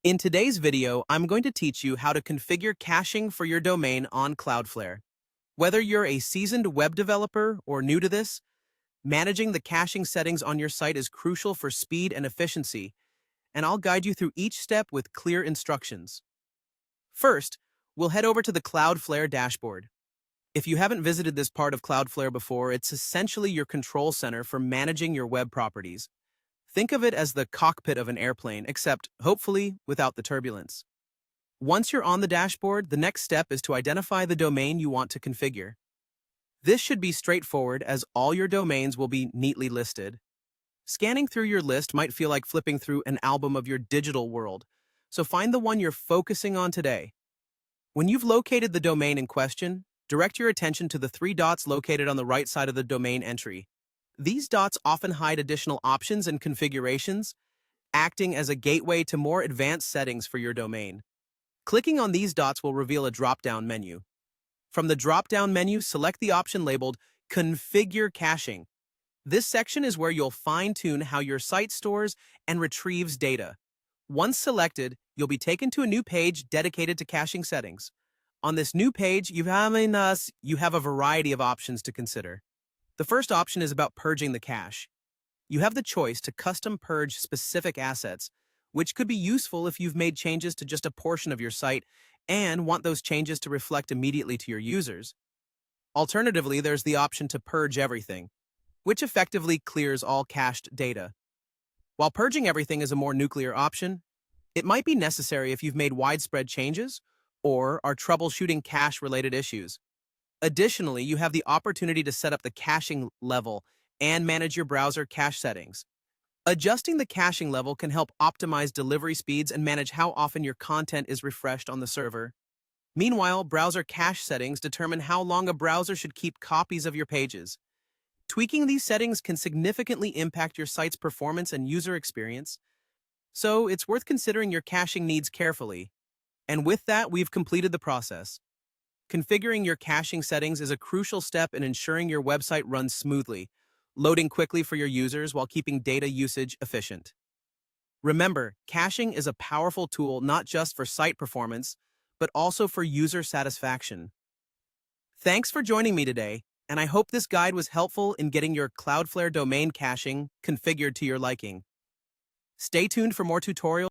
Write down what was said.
In today's video, I'm going to teach you how to configure caching for your domain on Cloudflare. Whether you're a seasoned web developer or new to this, managing the caching settings on your site is crucial for speed and efficiency, and I'll guide you through each step with clear instructions. First, we'll head over to the Cloudflare dashboard. If you haven't visited this part of Cloudflare before, it's essentially your control center for managing your web properties. Think of it as the cockpit of an airplane, except, hopefully, without the turbulence. Once you're on the dashboard, the next step is to identify the domain you want to configure. This should be straightforward as all your domains will be neatly listed. Scanning through your list might feel like flipping through an album of your digital world, so find the one you're focusing on today. When you've located the domain in question, direct your attention to the three dots located on the right side of the domain entry. These dots often hide additional options and configurations, acting as a gateway to more advanced settings for your domain. Clicking on these dots will reveal a drop-down menu. From the drop-down menu, select the option labeled Configure Caching. This section is where you'll fine-tune how your site stores and retrieves data. Once selected, you'll be taken to a new page dedicated to caching settings. On this new page, you have a variety of options to consider. The first option is about purging the cache. You have the choice to custom purge specific assets, which could be useful if you've made changes to just a portion of your site and want those changes to reflect immediately to your users. Alternatively, there's the option to purge everything, which effectively clears all cached data. While purging everything is a more nuclear option, it might be necessary if you've made widespread changes or are troubleshooting cache-related issues. Additionally, you have the opportunity to set up the caching level and manage your browser cache settings. Adjusting the caching level can help optimize delivery speeds and manage how often your content is refreshed on the server. Meanwhile, browser cache settings determine how long a browser should keep copies of your pages. Tweaking these settings can significantly impact your site's performance and user experience, so it's worth considering your caching needs carefully. And with that, we've completed the process. Configuring your caching settings is a crucial step in ensuring your website runs smoothly, loading quickly for your users while keeping data usage efficient. Remember, caching is a powerful tool not just for site performance, but also for user satisfaction. Thanks for joining me today, and I hope this guide was helpful in getting your Cloudflare domain caching configured to your liking. Stay tuned for more tutorials.